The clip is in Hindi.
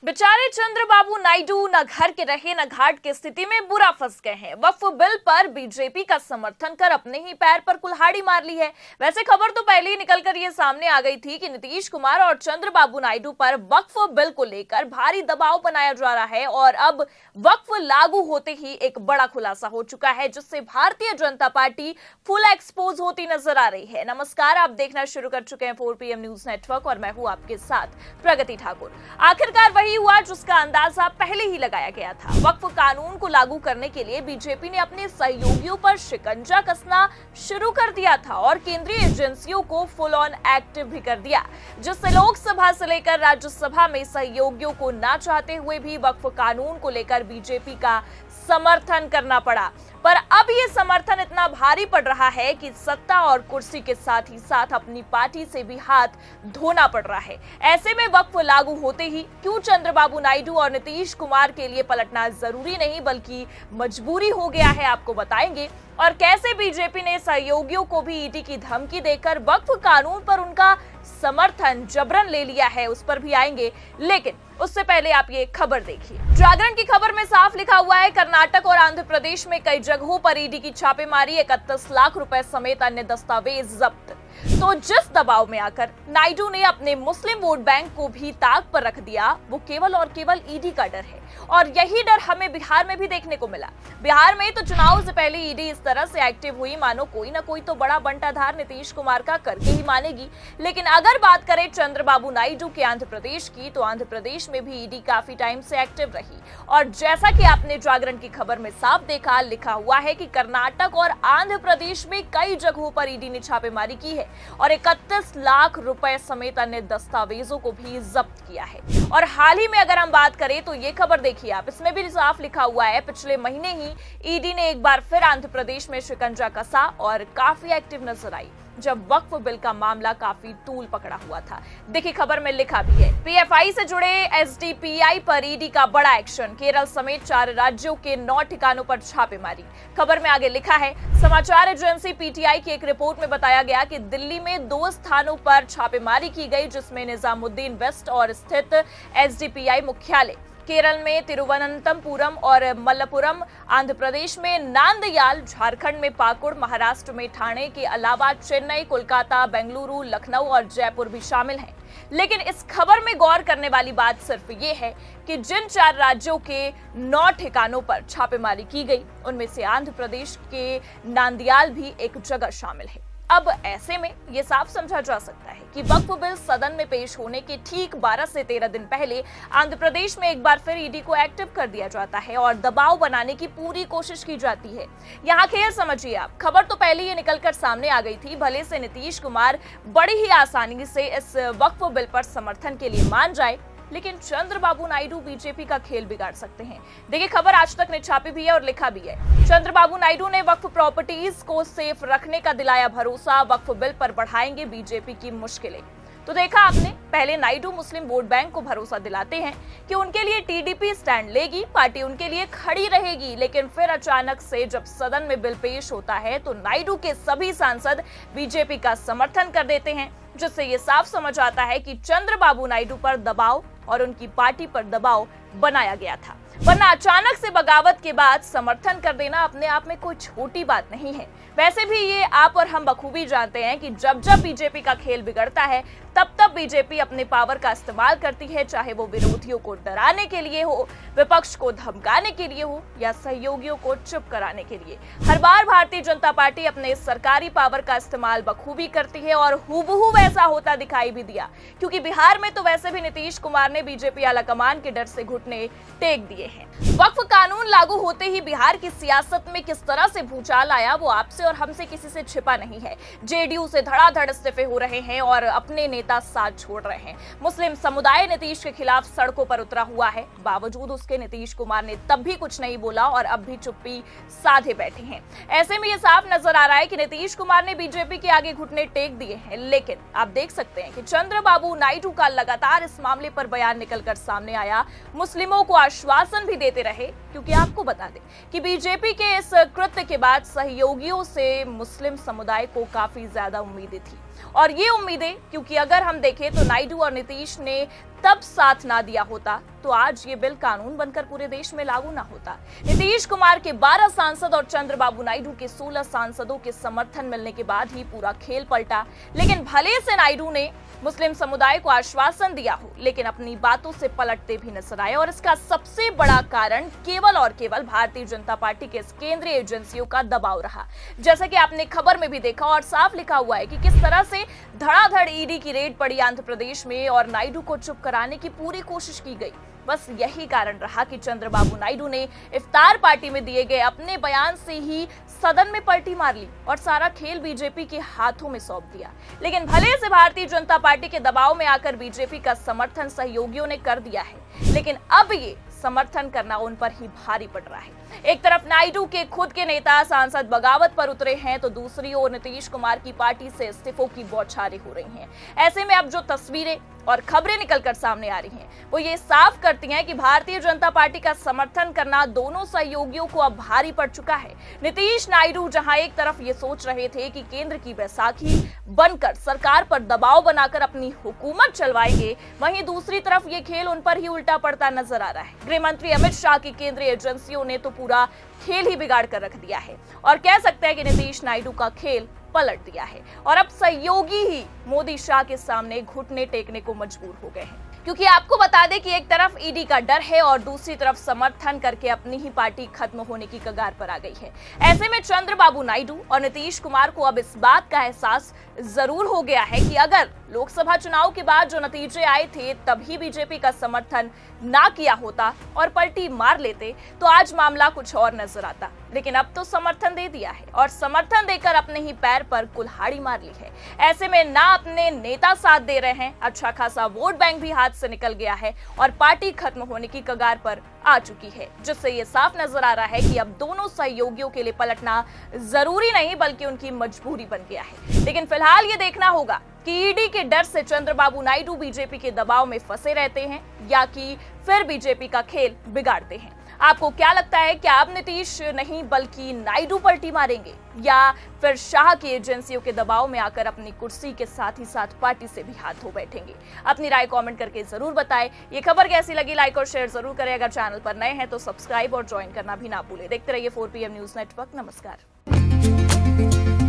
बेचारे चंद्रबाबू नायडू न घर के रहे न घाट की स्थिति में बुरा फंस गए हैं। वक्फ बिल पर बीजेपी का समर्थन कर अपने ही पैर पर कुल्हाड़ी मार ली है। वैसे खबर तो पहले ही निकलकर ये सामने आ गई थी कि नीतीश कुमार और चंद्रबाबू नायडू पर वक्फ बिल को लेकर भारी दबाव बनाया जा रहा है और अब वक्फ लागू होते ही एक बड़ा खुलासा हो चुका है, जिससे Bharatiya Janata party full expose होती नजर आ रही है। नमस्कार, आप देखना शुरू कर चुके हैं 4 PM न्यूज नेटवर्क और मैं हूं आपके साथ प्रगति ठाकुर। आखिरकार वही हुआ जिसका अंदाजा पहले ही लगाया गया था। वक्फ कानून को लागू करने के लिए बीजेपी ने अपने सहयोगियों पर शिकंजा कसना शुरू कर दिया था और केंद्रीय एजेंसियों को फुल ऑन एक्टिव भी कर दिया, जिससे लोकसभा से लेकर राज्यसभा में सहयोगियों को ना चाहते हुए भी वक्फ कानून को लेकर बीजेपी का समर्थन करना पड़ा। पर अब ये समर्थन इतना भारी पड़ रहा है कि सत्ता और कुर्सी के साथ ही साथ अपनी पार्टी से भी हाथ धोना पड़ रहा है। ऐसे में वक्फ लागू होते ही क्यों चंद्रबाबू नायडू और नीतीश कुमार के लिए पलटना जरूरी नहीं बल्कि मजबूरी हो गया है, आपको बताएंगे। और कैसे बीजेपी ने सहयोगियों को भी ईडी की धमकी देकर वक्फ कानून पर उनका समर्थन जबरन ले लिया है, उस पर भी आएंगे। लेकिन उससे पहले आप ये खबर देखिए। जागरण की खबर में साफ लिखा हुआ है, कर्नाटक और आंध्र प्रदेश में कई जगहों पर ईडी की छापेमारी, 31 लाख रुपए समेत अन्य दस्तावेज जब्त। तो जिस दबाव में आकर नायडू ने अपने मुस्लिम वोट बैंक को भी ताक पर रख दिया, वो केवल और केवल ईडी का डर है। और यही डर हमें बिहार में भी देखने को मिला। बिहार में तो चुनाव से पहले ईडी इस तरह से एक्टिव हुई मानो कोई ना कोई तो बड़ा बंटाधार नीतीश कुमार का करके ही मानेगी। लेकिन अगर बात करें चंद्रबाबू नायडू के आंध्र प्रदेश की, तो आंध्र प्रदेश में भी ईडी काफी टाइम से एक्टिव रही। और जैसा कि आपने जागरण की खबर में साफ देखा, लिखा हुआ है कि कर्नाटक और आंध्र प्रदेश में कई जगहों पर ईडी ने छापेमारी की है और 31 लाख रुपए समेत अन्य दस्तावेजों को भी जब्त किया है। और हाल ही में अगर हम बात करें तो ये खबर देखिए आप, इसमें भी साफ लिखा हुआ है, पिछले महीने ही ईडी ने एक बार फिर आंध्र प्रदेश में शिकंजा कसा और काफी एक्टिव नजर आई जब वक्फ बिल का मामला काफी तूल पकड़ा हुआ था। देखिए खबर में लिखा भी है, पीएफआई से जुड़े एसडीपीआई पर ईडी का बड़ा एक्शन, केरल समेत 4 राज्यों के 9 ठिकानों पर छापेमारी। खबर में आगे लिखा है, समाचार एजेंसी पीटीआई की एक रिपोर्ट में बताया गया कि दिल्ली में 2 स्थानों पर छापेमारी की गई, जिसमें निजामुद्दीन वेस्ट और स्थित एसडीपीआई मुख्यालय, केरल में तिरुवनंतपुरम और मल्लपुरम, आंध्र प्रदेश में नांदयाल, झारखंड में पाकुड़, महाराष्ट्र में ठाणे के अलावा चेन्नई, कोलकाता, बेंगलुरु, लखनऊ और जयपुर भी शामिल हैं। लेकिन इस खबर में गौर करने वाली बात सिर्फ ये है कि जिन 4 राज्यों के 9 ठिकानों पर छापेमारी की गई, उनमें से आंध्र प्रदेश के नांदयाल भी एक जगह शामिल है। अब ऐसे में ये साफ समझा जा सकता है कि वक्फ बिल सदन में पेश होने के ठीक 12 से 13 दिन पहले आंध्र प्रदेश में एक बार फिर ईडी को एक्टिव कर दिया जाता है और दबाव बनाने की पूरी कोशिश की जाती है। यहाँ खेल समझिए आप, खबर तो पहले ही निकलकर सामने आ गई थी, भले से नीतीश कुमार बड़ी ही आसानी से इस वक्फ बिल पर समर्थन के लिए मान जाए, लेकिन चंद्रबाबू नायडू बीजेपी का खेल बिगाड़ सकते हैं। देखिए खबर आज तक ने छापी भी है और लिखा भी है, चंद्रबाबू नायडू ने वक्फ प्रॉपर्टीज को सेफ रखने का दिलाया भरोसा, वक्फ बिल पर बढ़ाएंगे बीजेपी की मुश्किलें। तो देखा आपने, पहले नायडू मुस्लिम वोट बैंक को भरोसा दिलाते हैं कि उनके लिए टीडीपी स्टैंड लेगी, पार्टी उनके लिए खड़ी रहेगी, लेकिन फिर अचानक से जब सदन में बिल पेश होता है तो नायडू के सभी सांसद बीजेपी का समर्थन कर देते हैं, जिससे ये साफ समझ आता है कि चंद्रबाबू नायडू पर दबाव और उनकी पार्टी पर दबाव बनाया गया था। वरना अचानक से बगावत के बाद समर्थन कर देना अपने आप में कोई छोटी बात नहीं है। वैसे भी ये आप और हम बखूबी जानते हैं कि जब जब बीजेपी का खेल बिगड़ता है तब तब बीजेपी अपने पावर का इस्तेमाल करती है, चाहे वो विरोधियों को डराने के लिए हो, विपक्ष को धमकाने के लिए हो या सहयोगियों को चुप कराने के लिए। हर बार भारतीय जनता पार्टी अपने सरकारी पावर का इस्तेमाल बखूबी करती है और हूबहू वैसा होता दिखाई भी दिया, क्योंकि बिहार में तो वैसे भी नीतीश कुमार ने बीजेपी आलाकमान के डर से घुटने टेक दिए हैं। वक्फ कानून लागू होते ही बिहार की सियासत में किस तरह से भूचाल आया, वो आपसे और हमसे किसी से छिपा नहीं है। जेडीयू से धड़ाधड़ इस्तीफे हो रहे हैं और अपने नेता साथ छोड़ रहे हैं। मुस्लिम समुदाय नीतीश के खिलाफ सड़कों पर उतरा हुआ है, बावजूद उसके नीतीश कुमार ने तब भी कुछ नहीं बोला और अब भी चुप्पी साधे बैठे हैं। ऐसे में ये साफ नजर आ रहा है कि नीतीश कुमार ने बीजेपी के आगे घुटने टेक दिए हैं। लेकिन आप देख सकते हैं कि चंद्रबाबू नायडू का लगातार इस मामले पर बयान निकलकर सामने आया, मुस्लिमों को आश्वासन भी देते रहे, क्योंकि आपको बता दें कि बीजेपी के इस कृत्य के बाद सहयोगियों से मुस्लिम समुदाय को काफी ज्यादा उम्मीदें थी और ये उम्मीदें, क्योंकि अगर हम देखें तो नायडू और नीतीश ने तब साथ ना दिया होता तो आज ये बिल कानून बनकर पूरे देश में लागू ना होता। नीतीश कुमार के 12 सांसद और चंद्रबाबू नायडू के 16 सांसदों के समर्थन मिलने के बाद ही पूरा खेल पलटा। लेकिन भले से नायडू ने मुस्लिम समुदाय को आश्वासन दिया हो, लेकिन अपनी बातों से पलटते भी नजर आए और इसका सबसे बड़ा कारण केवल और केवल भारतीय जनता पार्टी के केंद्रीय एजेंसियों का दबाव रहा। जैसा कि आपने खबर में भी देखा और साफ लिखा हुआ है कि किस तरह से धड़ाधड़ ईडी की रेड पड़ी आंध्र प्रदेश में और नायडू को चुप कराने की पूरी कोशिश की गई। बस यही कारण रहा कि चंद्रबाबू नायडू ने इफ्तार पार्टी में दिए गए अपने बयान से ही सदन में पलटी मार ली और सारा खेल बीजेपी के हाथों में सौंप दिया। लेकिन भले से भारतीय जनता पार्टी के दबाव में आकर बीजेपी का समर्थन सहयोगियों ने कर दिया है, लेकिन अब ये समर्थन करना उन पर ही भारी पड़ रहा है। एक तरफ नायडू के खुद के नेता सांसद बगावत पर उतरे हैं तो दूसरी ओर नीतीश कुमार की पार्टी से इस्तीफों की बौछारें हो रही हैं। ऐसे में अब जो तस्वीरें और खबरें निकलकर सामने आ रही हैं वो ये साफ करती हैं कि भारतीय जनता पार्टी का समर्थन करना दोनों सहयोगियों को अब भारी पड़ चुका है। नीतीश नायडू जहां एक तरफ ये सोच रहे थे कि केंद्र की बैसाखी बनकर सरकार पर दबाव बनाकर अपनी हुकूमत चलवाएंगे, वहीं दूसरी तरफ ये खेल उन पर ही उल्टा पड़ता नजर आ रहा है। गृह मंत्री अमित शाह की केंद्रीय एजेंसियों ने तो पूरा खेल ही बिगाड़ कर रख दिया है और कह सकते हैं कि नीतीश नायडू का खेल पलट दिया है और अब सहयोगी ही मोदी शाह के सामने घुटने टेकने को मजबूर हो गए हैं। क्योंकि आपको बता दें कि एक तरफ ईडी का डर है और दूसरी तरफ समर्थन करके अपनी ही पार्टी खत्म होने की कगार पर आ गई है। ऐसे में चंद्रबाबू नायडू और नीतीश कुमार को अब इस बात का एहसास जरूर हो गया है कि अगर लोकसभा चुनाव के बाद जो नतीजे आए थे तभी बीजेपी का समर्थन ना किया होता और पलटी मार लेते तो आज मामला कुछ और नजर आता। लेकिन अब तो समर्थन दे दिया है और समर्थन देकर अपने ही पैर पर कुल्हाड़ी मार ली है। ऐसे में ना अपने नेता साथ दे रहे हैं, अच्छा खासा वोट बैंक भी हाथ से निकल गया है और पार्टी खत्म होने की कगार पर आ चुकी है, जिससे ये साफ नजर आ रहा है कि अब दोनों सहयोगियों के लिए पलटना जरूरी नहीं बल्कि उनकी मजबूरी बन गया है। लेकिन फिलहाल ये देखना होगा कि ईडी के डर से चंद्रबाबू नायडू बीजेपी के दबाव में फंसे रहते हैं या कि फिर बीजेपी का खेल बिगाड़ते हैं। आपको क्या लगता है, क्या अब नीतीश नहीं बल्कि नायडू पलटी मारेंगे या फिर शाह की एजेंसियों के दबाव में आकर अपनी कुर्सी के साथ ही साथ पार्टी से भी हाथ धो बैठेंगे? अपनी राय कमेंट करके जरूर बताएं। ये खबर कैसी लगी लाइक और शेयर जरूर करें। अगर चैनल पर नए हैं तो सब्सक्राइब और ज्वाइन करना भी ना भूलें। देखते रहिए 4PM न्यूज नेटवर्क। नमस्कार।